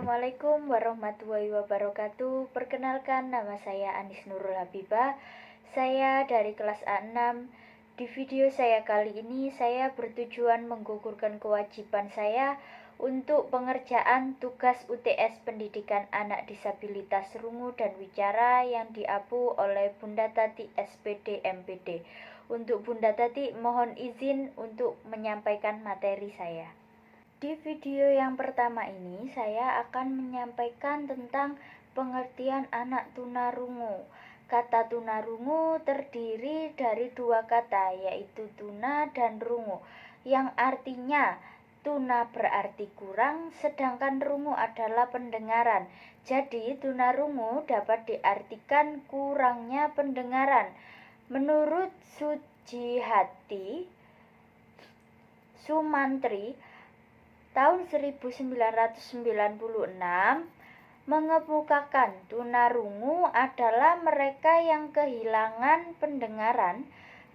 Assalamualaikum warahmatullahi wabarakatuh. Perkenalkan, nama saya Anis Nurul Habibah. Saya dari kelas A6. Di video saya kali ini, saya bertujuan menggugurkan kewajiban saya untuk pengerjaan tugas UTS Pendidikan Anak Disabilitas Rungu dan Wicara yang diapu oleh Bunda Tati SPD MPD. Untuk Bunda Tati, mohon izin untuk menyampaikan materi saya. Di video yang pertama ini, saya akan menyampaikan tentang pengertian anak tunarungu. Kata tunarungu terdiri dari dua kata, yaitu tuna dan rungu, yang artinya tuna berarti kurang, sedangkan rungu adalah pendengaran. Jadi, tunarungu dapat diartikan kurangnya pendengaran. Menurut Sujihati Sumantri, tahun 1996 mengemukakan tunarungu adalah mereka yang kehilangan pendengaran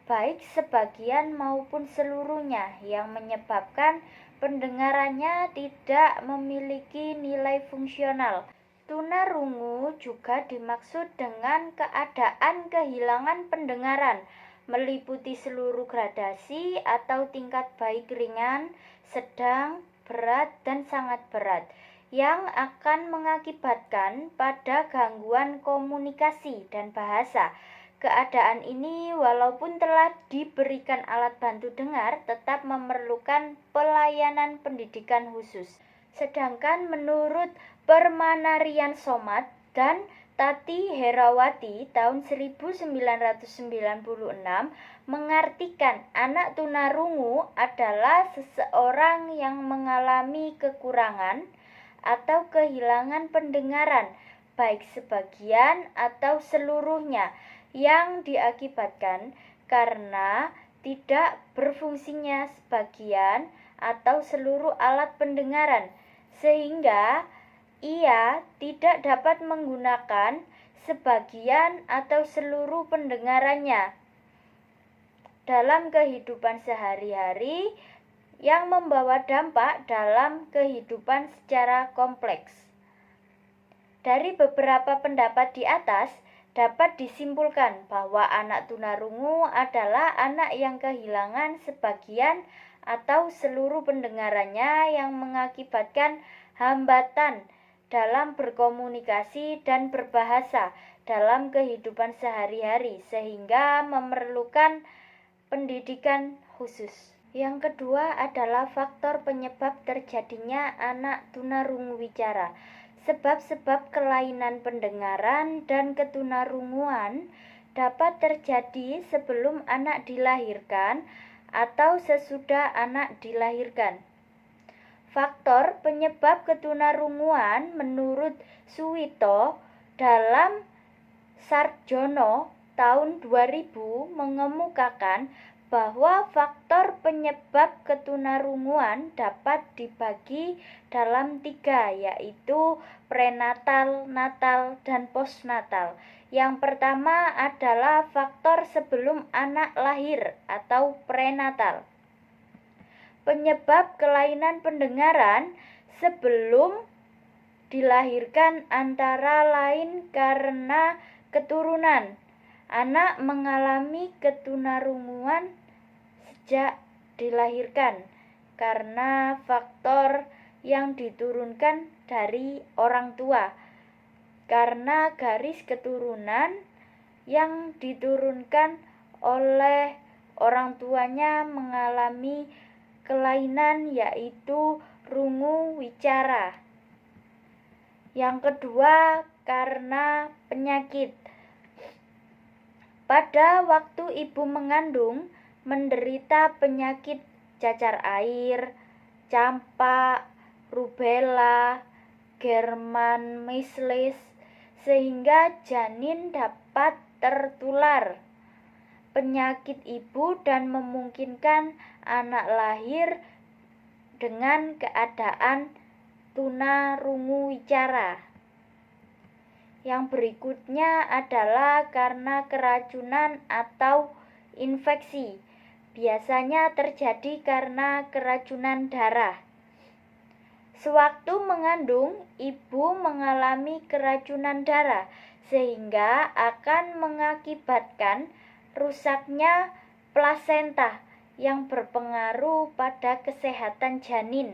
baik sebagian maupun seluruhnya, yang menyebabkan pendengarannya tidak memiliki nilai fungsional. Tunarungu juga dimaksud dengan keadaan kehilangan pendengaran, meliputi seluruh gradasi atau tingkat baik ringan, sedang, berat, dan sangat berat, yang akan mengakibatkan pada gangguan komunikasi dan bahasa. Keadaan ini walaupun telah diberikan alat bantu dengar, tetap memerlukan pelayanan pendidikan khusus. Sedangkan menurut Permanarian Somat dan Tati Herawati tahun 1996 mengartikan anak tunarungu adalah seseorang yang mengalami kekurangan atau kehilangan pendengaran, baik sebagian atau seluruhnya, yang diakibatkan karena tidak berfungsinya sebagian atau seluruh alat pendengaran, sehingga ia tidak dapat menggunakan sebagian atau seluruh pendengarannya dalam kehidupan sehari-hari, yang membawa dampak dalam kehidupan secara kompleks. Dari beberapa pendapat di atas, dapat disimpulkan bahwa anak tunarungu adalah anak yang kehilangan sebagian atau seluruh pendengarannya, yang mengakibatkan hambatan dalam berkomunikasi dan berbahasa dalam kehidupan sehari-hari, sehingga memerlukan pendidikan khusus. Yang kedua adalah faktor penyebab terjadinya anak tunarungu wicara. Sebab-sebab kelainan pendengaran dan ketunarunguan dapat terjadi sebelum anak dilahirkan atau sesudah anak dilahirkan. Faktor penyebab ketunarunguan menurut Suwito dalam Sarjono tahun 2000 mengemukakan bahwa faktor penyebab ketunarunguan dapat dibagi dalam 3, yaitu prenatal, natal, dan postnatal. Yang pertama adalah faktor sebelum anak lahir atau prenatal. Penyebab kelainan pendengaran sebelum dilahirkan antara lain karena keturunan. Anak mengalami ketunarunguan sejak dilahirkan karena faktor yang diturunkan dari orang tua, karena garis keturunan yang diturunkan oleh orang tuanya mengalami kelainan, yaitu rungu wicara. Yang kedua, karena penyakit. Pada waktu ibu mengandung menderita penyakit cacar air, campak, rubella, German measles, sehingga janin dapat tertular penyakit ibu dan memungkinkan anak lahir dengan keadaan tunarungu wicara. Yang berikutnya adalah karena keracunan atau infeksi. Biasanya terjadi karena keracunan darah. Sewaktu mengandung, ibu mengalami keracunan darah sehingga akan mengakibatkan rusaknya plasenta yang berpengaruh pada kesehatan janin.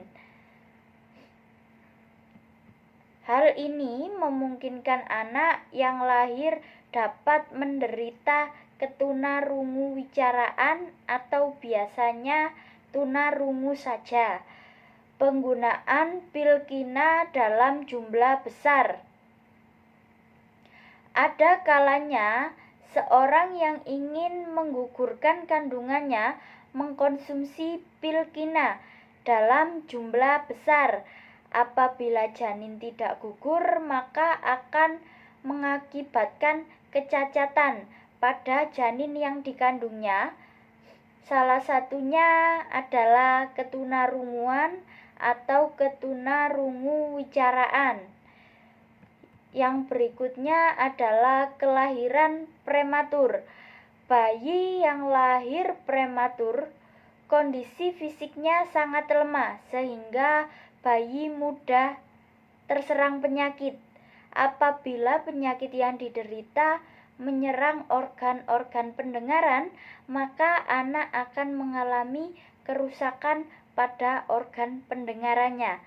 Hal ini memungkinkan anak yang lahir dapat menderita ketunarungu wicaraan atau biasanya tunarungu saja. Penggunaan pil kina dalam jumlah besar. Ada kalanya seorang yang ingin menggugurkan kandungannya mengkonsumsi pil kina dalam jumlah besar. Apabila janin tidak gugur, maka akan mengakibatkan kecacatan pada janin yang dikandungnya. Salah satunya adalah ketunarunguan atau ketunarungu wicaraan. Yang berikutnya adalah kelahiran prematur. Bayi yang lahir prematur, kondisi fisiknya sangat lemah sehingga bayi mudah terserang penyakit. Apabila penyakit yang diderita menyerang organ-organ pendengaran, maka anak akan mengalami kerusakan pada organ pendengarannya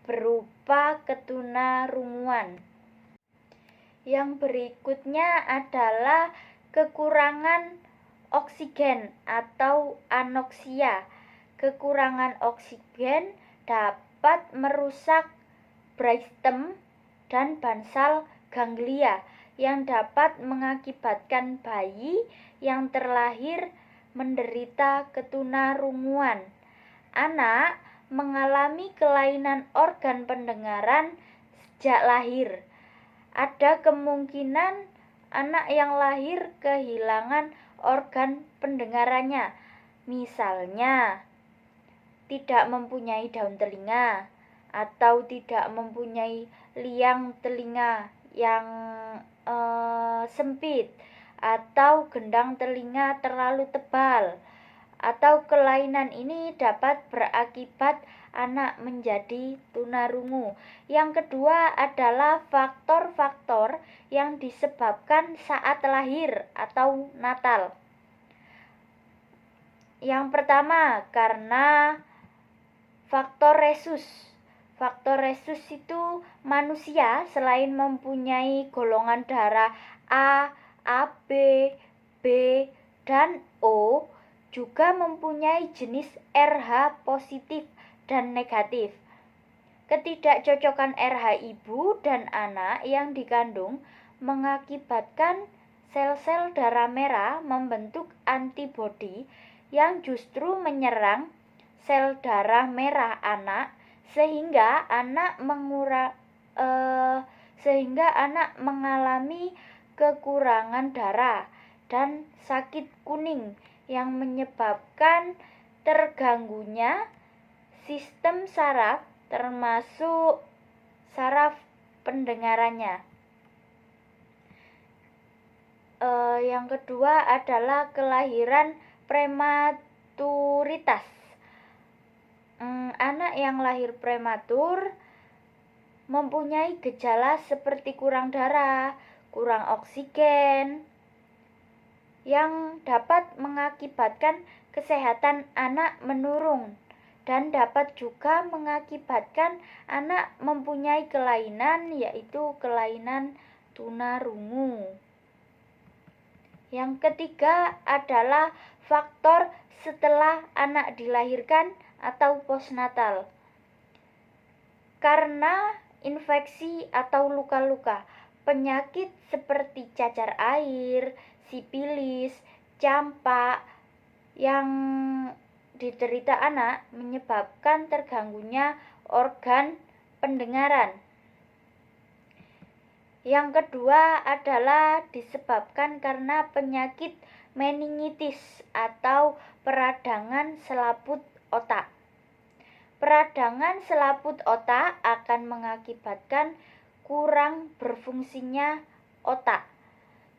berupa ketunarunguan. Yang berikutnya adalah kekurangan oksigen atau anoksia. Kekurangan oksigen dapat merusak brainstem dan bansal ganglia yang dapat mengakibatkan bayi yang terlahir menderita ketunarunguan. Anak mengalami kelainan organ pendengaran sejak lahir. Ada kemungkinan anak yang lahir kehilangan organ pendengarannya, misalnya tidak mempunyai daun telinga atau tidak mempunyai liang telinga yang sempit atau gendang telinga terlalu tebal. Atau kelainan ini dapat berakibat anak menjadi tunarungu. Yang kedua adalah faktor-faktor yang disebabkan saat lahir atau natal. Yang pertama, karena faktor resus. Faktor resus itu manusia selain mempunyai golongan darah A, AB, B, dan O, juga mempunyai jenis RH positif dan negatif. Ketidakcocokan RH ibu dan anak yang dikandung mengakibatkan sel-sel darah merah membentuk antibodi yang justru menyerang sel darah merah anak sehingga anak mengalami kekurangan darah dan sakit kuning yang menyebabkan terganggunya sistem saraf termasuk saraf pendengarannya. Yang kedua adalah kelahiran prematuritas. Anak yang lahir prematur mempunyai gejala seperti kurang darah, kurang oksigen, yang dapat mengakibatkan kesehatan anak menurun dan dapat juga mengakibatkan anak mempunyai kelainan, yaitu kelainan tunarungu. Yang ketiga adalah faktor setelah anak dilahirkan atau postnatal. Karena infeksi atau luka-luka, penyakit seperti cacar air, sipilis, campak yang diderita anak menyebabkan terganggunya organ pendengaran. Yang kedua adalah disebabkan karena penyakit meningitis atau peradangan selaput otak. Peradangan selaput otak akan mengakibatkan kurang berfungsinya otak,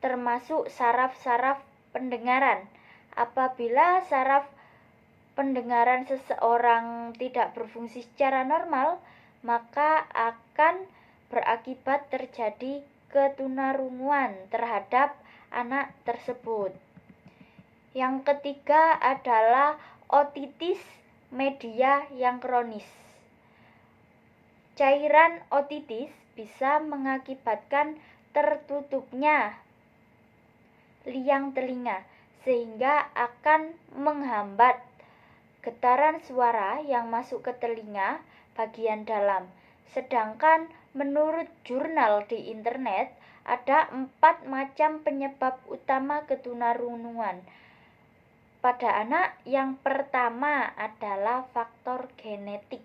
termasuk saraf-saraf pendengaran. Apabila saraf pendengaran seseorang tidak berfungsi secara normal, maka akan berakibat terjadi ketunarunguan terhadap anak tersebut. Yang ketiga adalah otitis media yang kronis. Cairan otitis bisa mengakibatkan tertutupnya liang telinga, sehingga akan menghambat getaran suara yang masuk ke telinga bagian dalam. Sedangkan menurut jurnal di internet, ada 4 macam penyebab utama ketunarunguan pada anak. Yang pertama adalah faktor genetik.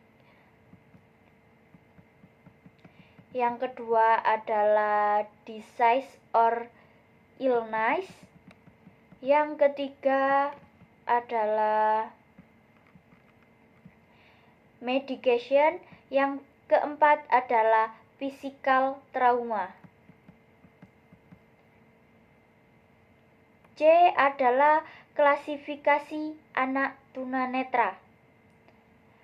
Yang kedua adalah disease or illness. Yang ketiga adalah medication. Yang keempat adalah physical trauma. C adalah klasifikasi anak tunanetra.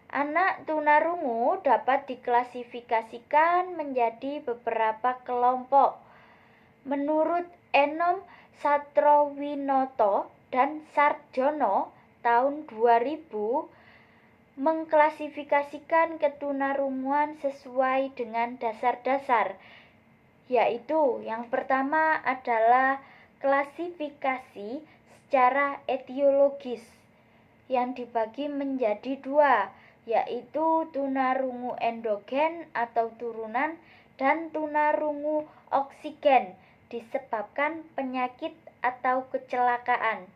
Anak tunarungu dapat diklasifikasikan menjadi beberapa kelompok. Menurut Enom Satrowinoto dan Sarjono tahun 2000 mengklasifikasikan ketunarunguan sesuai dengan dasar-dasar, yaitu yang pertama adalah klasifikasi secara etiologis yang dibagi menjadi 2, yaitu tunarungu endogen atau turunan dan tunarungu oksigen disebabkan penyakit atau kecelakaan.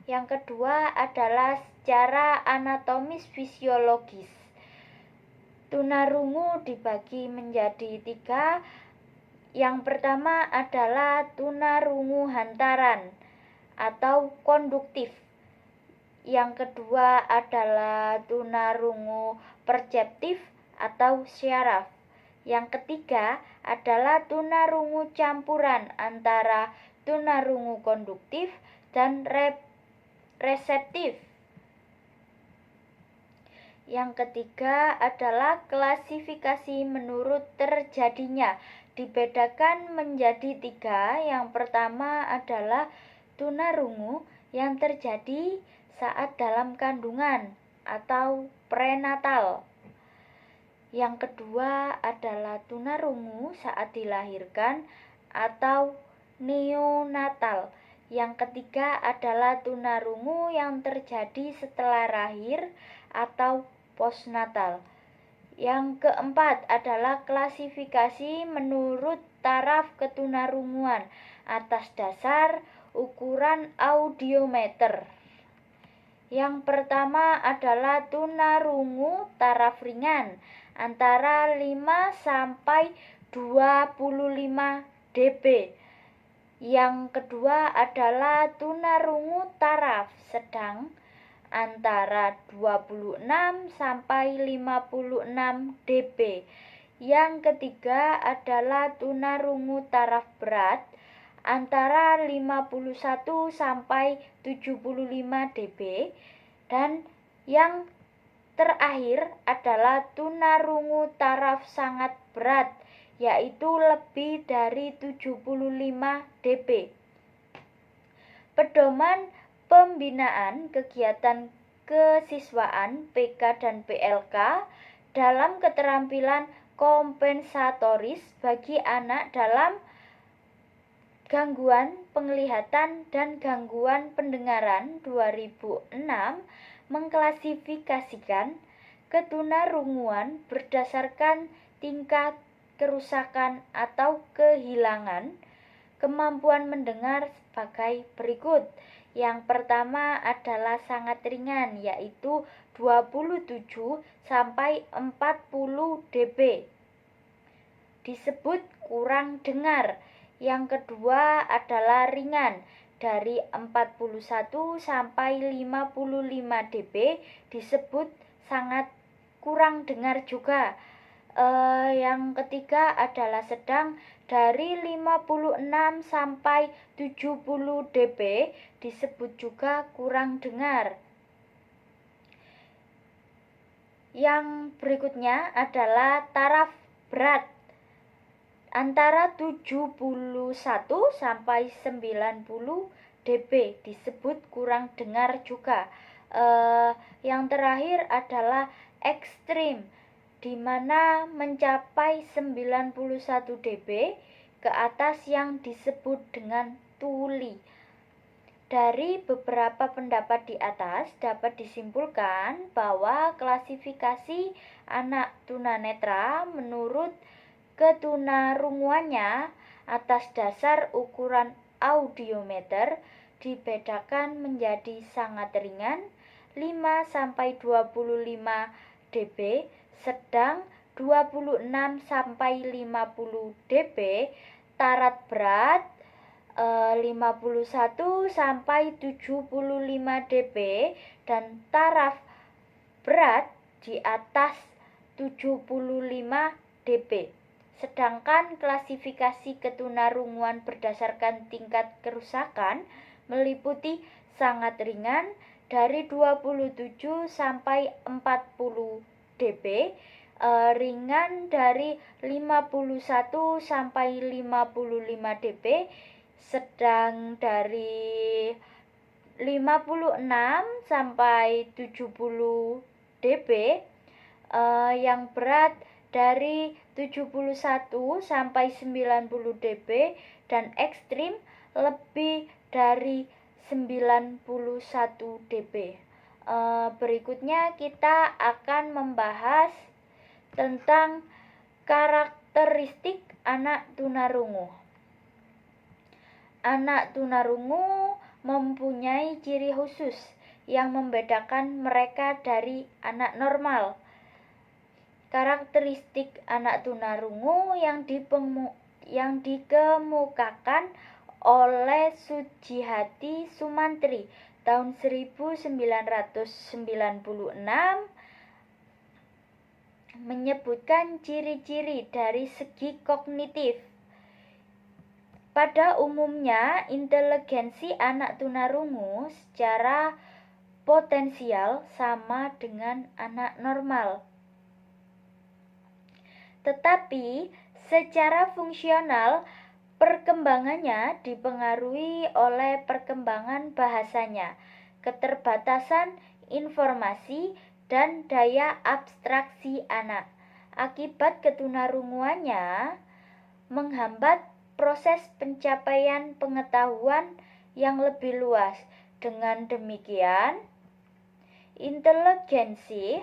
Yang kedua adalah secara anatomis fisiologis. Tunarungu dibagi menjadi 3. Yang pertama adalah tunarungu hantaran atau konduktif. Yang kedua adalah tunarungu perceptif atau syaraf. Yang ketiga adalah tunarungu campuran antara tunarungu konduktif dan reseptif. Yang ketiga adalah klasifikasi menurut terjadinya, dibedakan menjadi 3. Yang pertama adalah tunarungu yang terjadi saat dalam kandungan atau prenatal. Yang kedua adalah tunarungu saat dilahirkan atau neonatal. Yang ketiga adalah tunarungu yang terjadi setelah lahir atau postnatal. Yang keempat adalah klasifikasi menurut taraf ketunarunguan atas dasar ukuran audiometer. Yang pertama adalah tunarungu taraf ringan antara 5 sampai 25 dB. Yang kedua adalah tunarungu taraf sedang antara 26 sampai 56 dB. Yang ketiga adalah tunarungu taraf berat antara 51 sampai 75 dB. Dan yang terakhir adalah tunarungu taraf sangat berat, yaitu lebih dari 75 dB. Pedoman pembinaan kegiatan kesiswaan PK dan PLK dalam keterampilan kompensatoris bagi anak dalam gangguan penglihatan dan gangguan pendengaran 2006 mengklasifikasikan ketunarunguan berdasarkan tingkat kerusakan atau kehilangan kemampuan mendengar sebagai berikut. Yang pertama adalah sangat ringan, yaitu 27 sampai 40 dB. Disebut kurang dengar. Yang kedua adalah ringan, dari 41 sampai 55 dB, disebut sangat kurang dengar juga. Yang ketiga adalah sedang, dari 56 sampai 70 dB, disebut juga kurang dengar. Yang berikutnya adalah taraf berat antara 71 sampai 90 dB, disebut kurang dengar juga. Yang terakhir adalah ekstrim, di mana mencapai 91 dB ke atas, yang disebut dengan tuli. Dari beberapa pendapat di atas dapat disimpulkan bahwa klasifikasi anak tunanetra menurut ketunarunguannya atas dasar ukuran audiometer dibedakan menjadi sangat ringan 5-25 dB, sedang 26-50 dB, tarat berat 51-75 dB, dan taraf berat di atas 75 dB. Sedangkan klasifikasi ketunarunguan berdasarkan tingkat kerusakan meliputi sangat ringan dari 27 sampai 40 dB, ringan dari 51 sampai 55 dB, sedang dari 56 sampai 70 dB, yang berat dari 71 sampai 90 dB, dan ekstrim lebih dari 91 dB. Berikutnya kita akan membahas tentang karakteristik anak tunarungu. Anak tunarungu mempunyai ciri khusus yang membedakan mereka dari anak normal. Karakteristik anak tunarungu yang dikemukakan oleh Sujihati Sumantri tahun 1996 menyebutkan ciri-ciri dari segi kognitif. Pada umumnya, inteligensi anak tunarungu secara potensial sama dengan anak normal. Tetapi secara fungsional perkembangannya dipengaruhi oleh perkembangan bahasanya, keterbatasan informasi, dan daya abstraksi anak. Akibat ketunarunguannya menghambat proses pencapaian pengetahuan yang lebih luas. Dengan demikian, inteligensi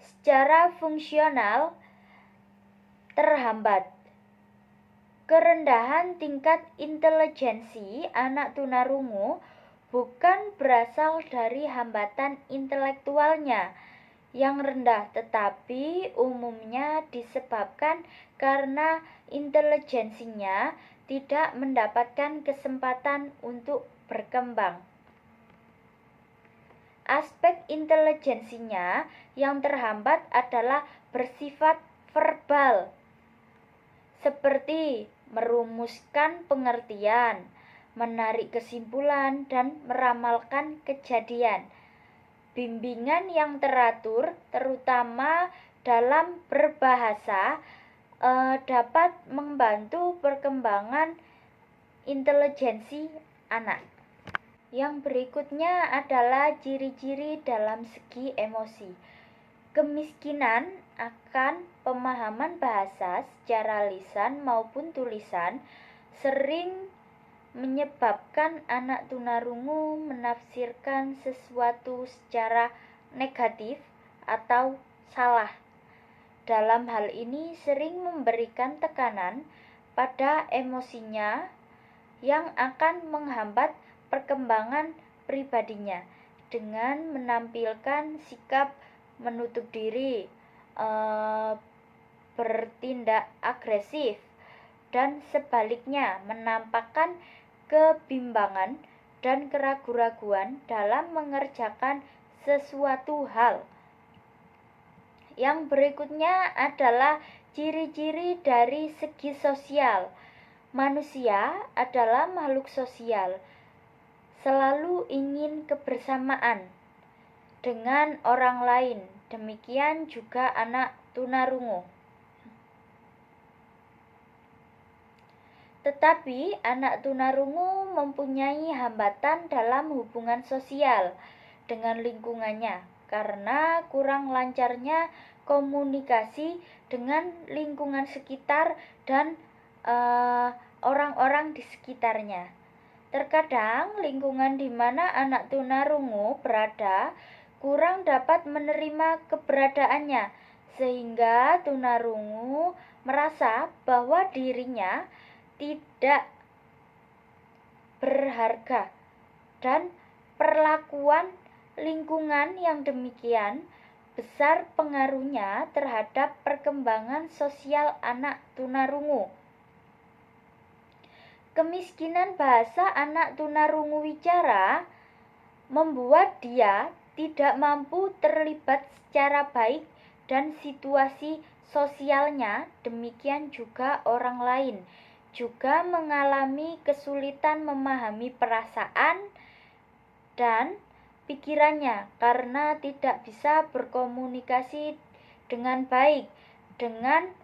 secara fungsional terhambat. Kerendahan tingkat inteligensi anak tunarungu bukan berasal dari hambatan intelektualnya yang rendah, tetapi umumnya disebabkan karena inteligensinya tidak mendapatkan kesempatan untuk berkembang. Aspek inteligensinya yang terhambat adalah bersifat verbal, seperti merumuskan pengertian, menarik kesimpulan, dan meramalkan kejadian. Bimbingan yang teratur, terutama dalam berbahasa, dapat membantu perkembangan inteligensi anak. Yang berikutnya adalah ciri-ciri dalam segi emosi. Kemiskinan akan pemahaman bahasa secara lisan maupun tulisan sering menyebabkan anak tunarungu menafsirkan sesuatu secara negatif atau salah. Dalam hal ini sering memberikan tekanan pada emosinya yang akan menghambat perkembangan pribadinya dengan menampilkan sikap menutup diri, bertindak agresif, dan sebaliknya menampakkan kebimbangan dan keraguan-raguan dalam mengerjakan sesuatu hal. Yang berikutnya adalah ciri-ciri dari segi sosial. Manusia adalah makhluk sosial, selalu ingin kebersamaan. dengan orang lain. Demikian juga anak tunarungu. Tetapi anak tunarungu mempunyai hambatan dalam hubungan sosial dengan lingkungannya karena kurang lancarnya komunikasi dengan lingkungan sekitar dan orang-orang di sekitarnya. Terkadang lingkungan di mana anak tunarungu berada kurang dapat menerima keberadaannya, sehingga tunarungu merasa bahwa dirinya tidak berharga, dan perlakuan lingkungan yang demikian besar pengaruhnya terhadap perkembangan sosial anak tunarungu. Kemiskinan bahasa anak tunarungu wicara membuat dia tidak mampu terlibat secara baik dan situasi sosialnya, demikian juga orang lain juga mengalami kesulitan memahami perasaan dan pikirannya karena tidak bisa berkomunikasi dengan baik dengan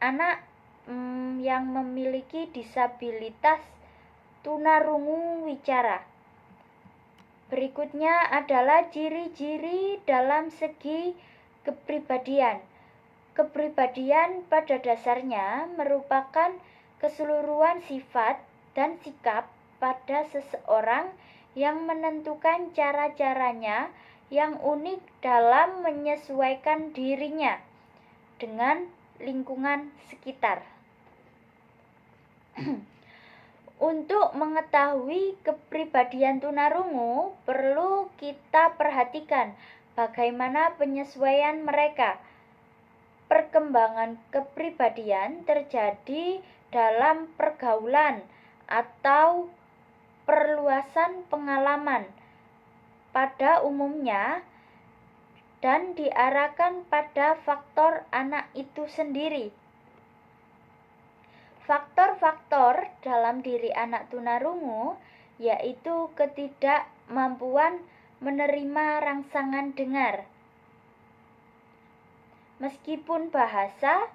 anak yang memiliki disabilitas tunarungu wicara. Berikutnya adalah ciri-ciri dalam segi kepribadian. Kepribadian pada dasarnya merupakan keseluruhan sifat dan sikap pada seseorang yang menentukan cara-caranya yang unik dalam menyesuaikan dirinya dengan lingkungan sekitar. Untuk mengetahui kepribadian tunarungu, perlu kita perhatikan bagaimana penyesuaian mereka. Perkembangan kepribadian terjadi dalam pergaulan atau perluasan pengalaman pada umumnya dan diarahkan pada faktor anak itu sendiri. Faktor-faktor dalam diri anak tunarungu yaitu ketidakmampuan menerima rangsangan dengar. Meskipun bahasa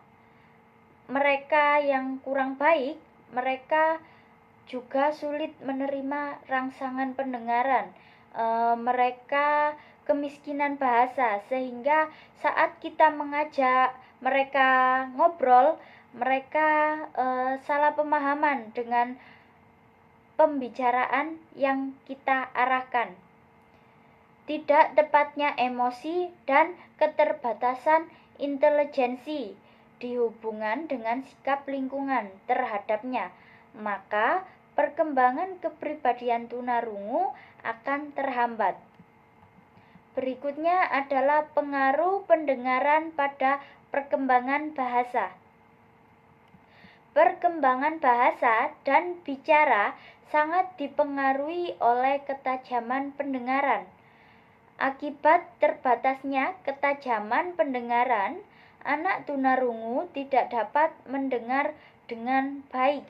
mereka yang kurang baik, mereka juga sulit menerima rangsangan pendengaran. Mereka kemiskinan bahasa, sehingga saat kita mengajak mereka ngobrol, mereka salah pemahaman dengan pembicaraan yang kita arahkan. Tidak tepatnya emosi dan keterbatasan intelijensi dihubungan dengan sikap lingkungan terhadapnya, maka perkembangan kepribadian tunarungu akan terhambat. Berikutnya adalah pengaruh pendengaran pada perkembangan bahasa. Perkembangan bahasa dan bicara sangat dipengaruhi oleh ketajaman pendengaran. Akibat terbatasnya ketajaman pendengaran, anak tunarungu tidak dapat mendengar dengan baik.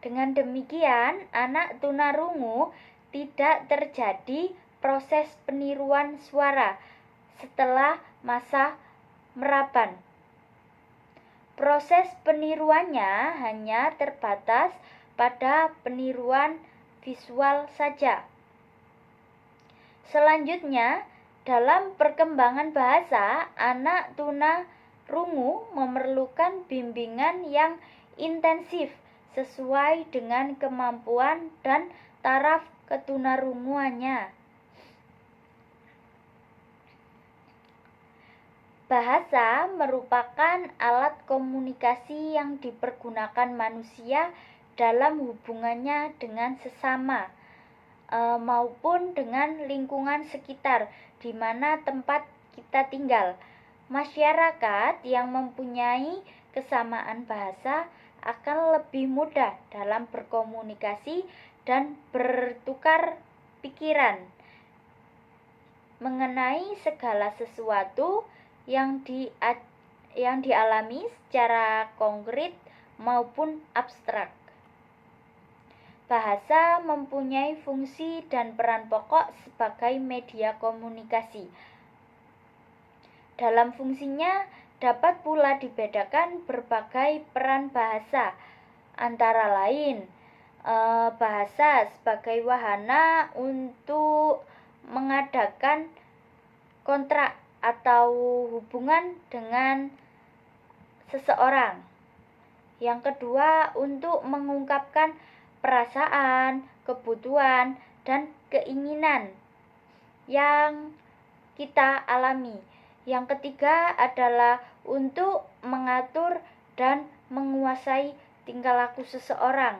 Dengan demikian, anak tunarungu tidak terjadi proses peniruan suara setelah masa meraban. Proses peniruannya hanya terbatas pada peniruan visual saja. Selanjutnya, dalam perkembangan bahasa, anak tunarungu memerlukan bimbingan yang intensif sesuai dengan kemampuan dan taraf ketunarunguannya. Bahasa merupakan alat komunikasi yang dipergunakan manusia dalam hubungannya dengan sesama maupun dengan lingkungan sekitar di mana tempat kita tinggal. Masyarakat yang mempunyai kesamaan bahasa akan lebih mudah dalam berkomunikasi dan bertukar pikiran mengenai segala sesuatu yang dialami secara konkret maupun abstrak. Bahasa mempunyai fungsi dan peran pokok sebagai media komunikasi. Dalam fungsinya dapat pula dibedakan berbagai peran bahasa, antara lain bahasa sebagai wahana untuk mengadakan kontrak atau hubungan dengan seseorang. Yang kedua, untuk mengungkapkan perasaan, kebutuhan, dan keinginan yang kita alami. Yang ketiga adalah untuk mengatur dan menguasai tingkah laku seseorang.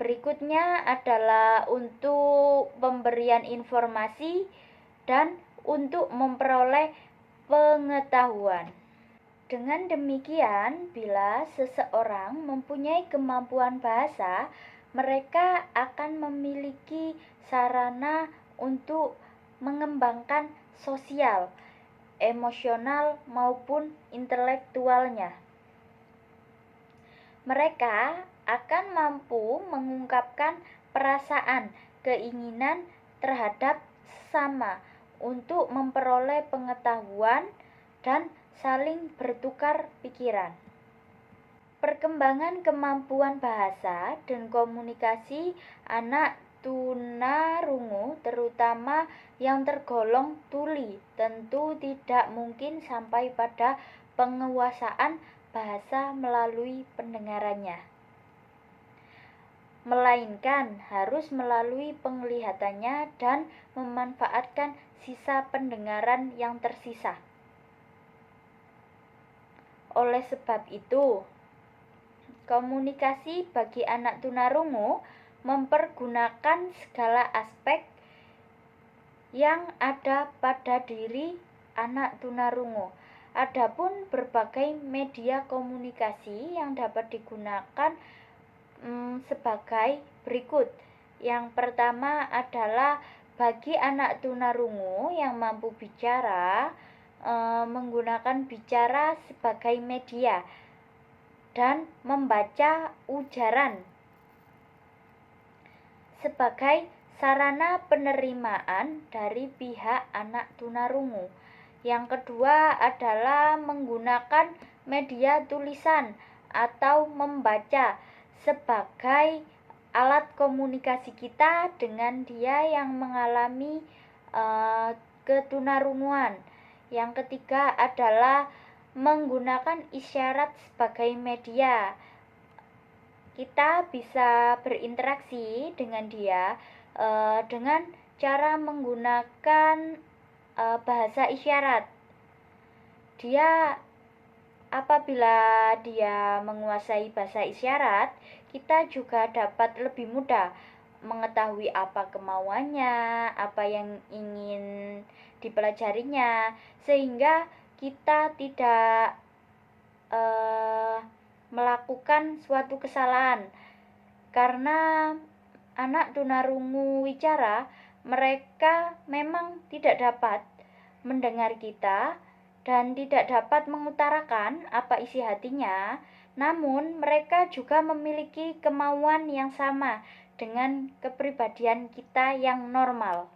Berikutnya adalah untuk pemberian informasi dan untuk memperoleh pengetahuan. Dengan demikian, bila seseorang mempunyai kemampuan bahasa, mereka akan memiliki sarana untuk mengembangkan sosial, emosional, maupun intelektualnya. Mereka akan mampu mengungkapkan perasaan, keinginan terhadap sesama untuk memperoleh pengetahuan dan saling bertukar pikiran. Perkembangan kemampuan bahasa dan komunikasi anak tunarungu, terutama yang tergolong tuli, tentu tidak mungkin sampai pada penguasaan bahasa melalui pendengarannya, melainkan harus melalui penglihatannya dan memanfaatkan sisa pendengaran yang tersisa. Oleh sebab itu, komunikasi bagi anak tunarungu mempergunakan segala aspek yang ada pada diri anak tunarungu. Adapun berbagai media komunikasi yang dapat digunakan sebagai berikut. Yang pertama adalah bagi anak tunarungu yang mampu bicara, menggunakan bicara sebagai media dan membaca ujaran sebagai sarana penerimaan dari pihak anak tunarungu. Yang kedua adalah menggunakan media tulisan atau membaca sebagai alat komunikasi kita dengan dia yang mengalami ketunarunguan. Yang ketiga adalah menggunakan isyarat sebagai media. Kita bisa berinteraksi dengan dia dengan cara menggunakan bahasa isyarat. Apabila dia menguasai bahasa isyarat, kita juga dapat lebih mudah mengetahui apa kemauannya, apa yang ingin dipelajarinya, sehingga kita tidak melakukan suatu kesalahan. Karena anak tunarungu wicara, mereka memang tidak dapat mendengar kita dan tidak dapat mengutarakan apa isi hatinya, namun mereka juga memiliki kemauan yang sama dengan kepribadian kita yang normal.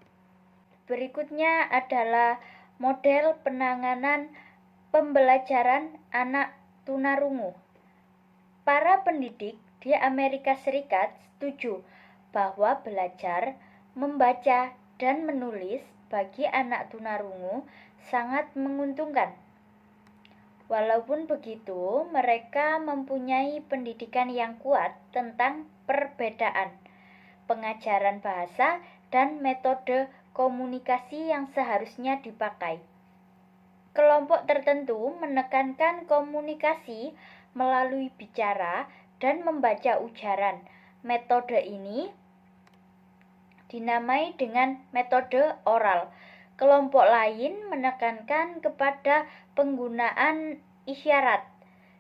Berikutnya adalah model penanganan pembelajaran anak tunarungu. Para pendidik di Amerika Serikat setuju bahwa belajar, membaca, dan menulis bagi anak tunarungu sangat menguntungkan. Walaupun begitu, mereka mempunyai pendidikan yang kuat tentang perbedaan pengajaran bahasa dan metode komunikasi yang seharusnya dipakai. Kelompok tertentu menekankan komunikasi melalui bicara dan membaca ujaran. Metode ini dinamai dengan metode oral. Kelompok lain menekankan kepada penggunaan isyarat,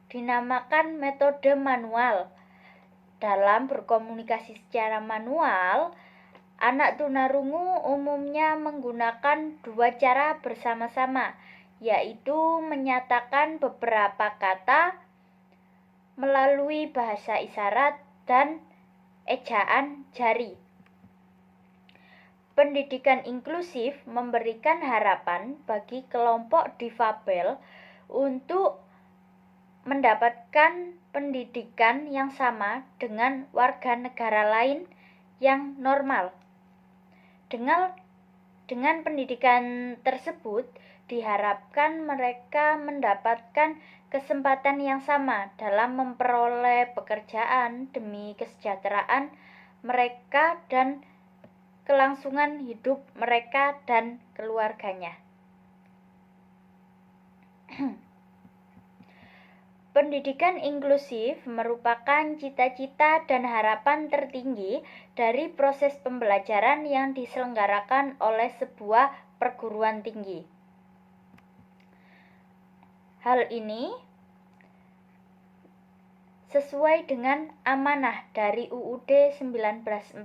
dinamakan metode manual. Dalam berkomunikasi secara manual, anak tunarungu umumnya menggunakan dua cara bersama-sama, yaitu menyatakan beberapa kata melalui bahasa isyarat dan ejaan jari. Pendidikan inklusif memberikan harapan bagi kelompok difabel untuk mendapatkan pendidikan yang sama dengan warga negara lain yang normal. Dengan pendidikan tersebut, diharapkan mereka mendapatkan kesempatan yang sama dalam memperoleh pekerjaan demi kesejahteraan mereka dan kelangsungan hidup mereka dan keluarganya. Pendidikan inklusif merupakan cita-cita dan harapan tertinggi dari proses pembelajaran yang diselenggarakan oleh sebuah perguruan tinggi. Hal ini sesuai dengan amanah dari UUD 1945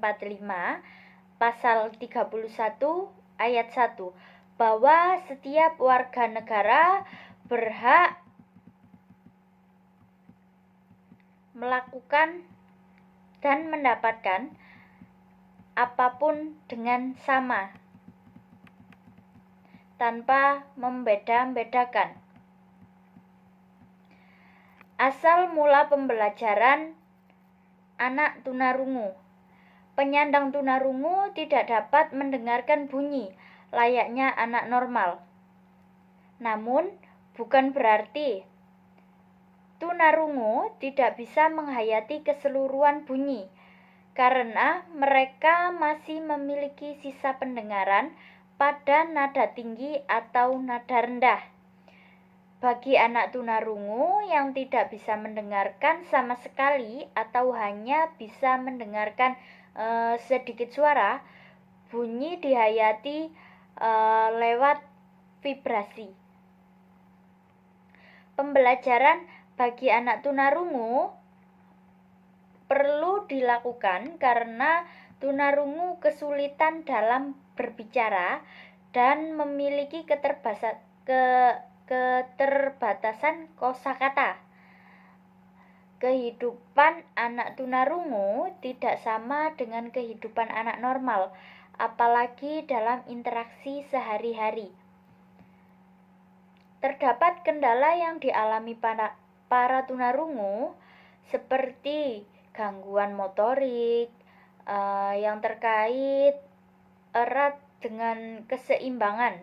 Pasal 31 ayat 1 bahwa setiap warga negara berhak melakukan dan mendapatkan apapun dengan sama tanpa membeda-bedakan. Asal mula pembelajaran anak tunarungu. Penyandang tunarungu tidak dapat mendengarkan bunyi layaknya anak normal. Namun, bukan berarti tunarungu tidak bisa menghayati keseluruhan bunyi, karena mereka masih memiliki sisa pendengaran pada nada tinggi atau nada rendah. Bagi anak tunarungu yang tidak bisa mendengarkan sama sekali atau hanya bisa mendengarkan sedikit suara, bunyi dihayati lewat vibrasi. Pembelajaran bagi anak tunarungu perlu dilakukan karena tunarungu kesulitan dalam berbicara dan memiliki keterbatasan kosakata. Kehidupan anak tunarungu tidak sama dengan kehidupan anak normal, apalagi dalam interaksi sehari-hari. Terdapat kendala yang dialami para tunarungu seperti gangguan motorik yang terkait erat dengan keseimbangan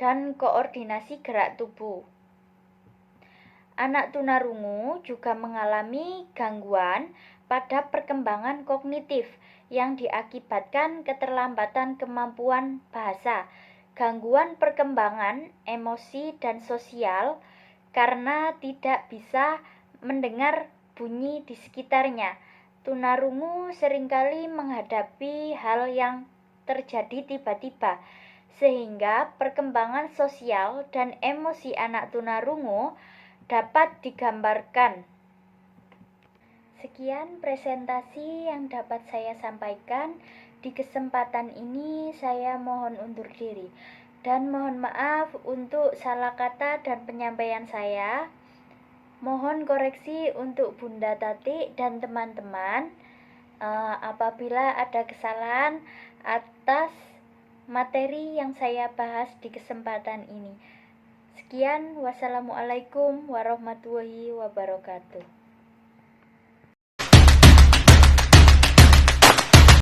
dan koordinasi gerak tubuh. Anak tunarungu juga mengalami gangguan pada perkembangan kognitif yang diakibatkan keterlambatan kemampuan bahasa, gangguan perkembangan emosi dan sosial karena tidak bisa mendengar bunyi di sekitarnya. Tunarungu seringkali menghadapi hal yang terjadi tiba-tiba, sehingga perkembangan sosial dan emosi anak tunarungu dapat digambarkan. Sekian presentasi yang dapat saya sampaikan. Di kesempatan ini saya mohon undur diri dan mohon maaf untuk salah kata dan penyampaian saya. Mohon koreksi untuk Bunda Tati dan teman-teman apabila ada kesalahan atas materi yang saya bahas di kesempatan ini. Sekian, wassalamualaikum warahmatullahi wabarakatuh.